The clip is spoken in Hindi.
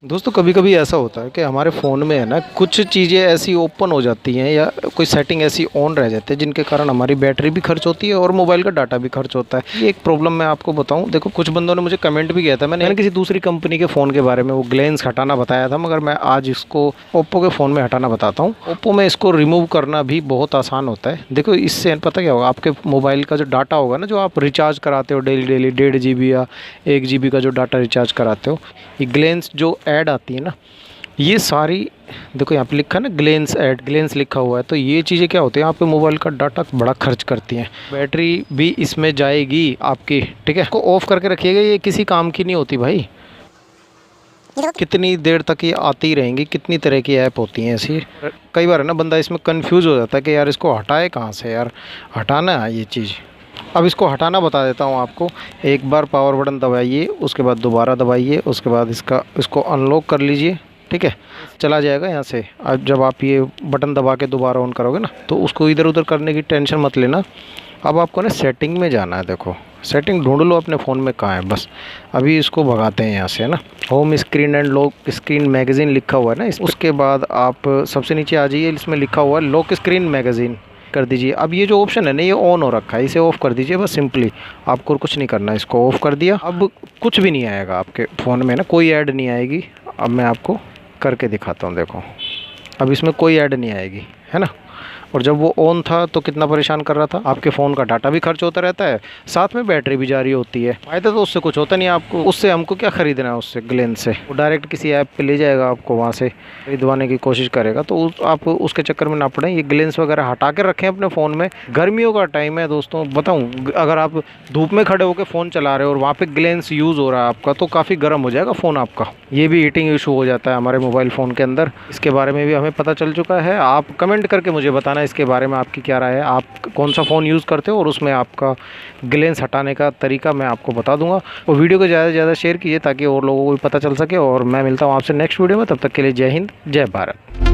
दोस्तों कभी कभी ऐसा होता है कि हमारे फ़ोन में है ना कुछ चीज़ें ऐसी ओपन हो जाती हैं या कोई सेटिंग ऐसी ऑन रह जाती है जिनके कारण हमारी बैटरी भी खर्च होती है और मोबाइल का डाटा भी खर्च होता है। ये एक प्रॉब्लम मैं आपको बताऊं, देखो कुछ बंदों ने मुझे कमेंट भी किया था, मैंने किसी दूसरी कंपनी के फ़ोन के बारे में वो ग्लेंस हटाना बताया था, मगर मैं आज इसको ओप्पो के फ़ोन में हटाना बताता हूँ। ओप्पो में इसको रिमूव करना भी बहुत आसान होता है। देखो इससे पता क्या होगा, आपके मोबाइल का जो डाटा होगा ना, जो आप रिचार्ज कराते हो डेली 1.5 GB या 1 GB का जो डाटा रिचार्ज कराते हो, ये ग्लेंस जो ऐड आती है ना, ये सारी देखो यहाँ पे लिखा है ना ग्लेंस ऐड, ग्लेंस लिखा हुआ है, तो ये चीज़ें क्या होती हैं, आपके मोबाइल का डाटा बड़ा खर्च करती हैं, बैटरी भी इसमें जाएगी आपकी। ठीक है, इसको ऑफ करके रखिएगा, ये किसी काम की नहीं होती भाई। कितनी देर तक ये आती रहेंगी, कितनी तरह की ऐप होती हैं ऐसी। कई बार है ना बंदा इसमें कंफ्यूज हो जाता है कि यार इसको हटाए कहाँ से, यार हटाना है ये चीज़। अब इसको हटाना बता देता हूँ आपको। एक बार पावर बटन दबाइए, उसके बाद दोबारा दबाइए, उसके बाद इसको अनलॉक कर लीजिए। ठीक है, चला जाएगा यहाँ से। अब जब आप ये बटन दबा के दोबारा ऑन करोगे ना, तो उसको इधर उधर करने की टेंशन मत लेना। अब आपको ना सेटिंग में जाना है। देखो सेटिंग ढूंढ लो अपने फ़ोन में कहाँ है, बस अभी इसको भगाते हैं यहाँ से, है ना। Home screen and lock screen magazine लिखा हुआ है ना, उसके बाद आप सबसे नीचे आ जाइए, इसमें लिखा हुआ है लॉक स्क्रीन मैगज़ीन, कर दीजिए। अब ये जो ऑप्शन है ना, ये ऑन हो रखा है, इसे ऑफ़ कर दीजिए बस सिंपली। आपको कुछ नहीं करना है, इसको ऑफ़ कर दिया। अब कुछ भी नहीं आएगा आपके फ़ोन में ना, कोई ऐड नहीं आएगी। अब मैं आपको करके दिखाता हूँ, देखो अब इसमें कोई ऐड नहीं आएगी, है ना। और जब वो ऑन था तो कितना परेशान कर रहा था, आपके फ़ोन का डाटा भी खर्च होता रहता है, साथ में बैटरी भी जारी होती है। फ़ायदा तो उससे कुछ होता नहीं आपको, उससे हमको क्या ख़रीदना है, उससे ग्लेंस से वो डायरेक्ट किसी ऐप पे ले जाएगा आपको, वहाँ से खरीदवाने की कोशिश करेगा। तो आप उसके चक्कर में ना पड़ें, ये ग्लेंस वगैरह हटा के रखें अपने फ़ोन में। गर्मियों का टाइम है दोस्तों, बताऊँ, अगर आप धूप में खड़े होकर फ़ोन चला रहे हो और वहाँ पर ग्लेंस यूज़ हो रहा है आपका, तो काफ़ी गर्म हो जाएगा फ़ोन आपका। ये भी हीटिंग इशू हो जाता है हमारे मोबाइल फ़ोन के अंदर। इसके बारे में भी हमें पता चल चुका है। आप कमेंट करके मुझे बताना इसके बारे में आपकी क्या राय है, आप कौन सा फ़ोन यूज़ करते हो, और उसमें आपका ग्लेंस हटाने का तरीका मैं आपको बता दूंगा। और वीडियो को ज़्यादा से ज़्यादा शेयर कीजिए ताकि और लोगों को भी पता चल सके। और मैं मिलता हूँ आपसे नेक्स्ट वीडियो में, तब तक के लिए जय हिंद, जय भारत।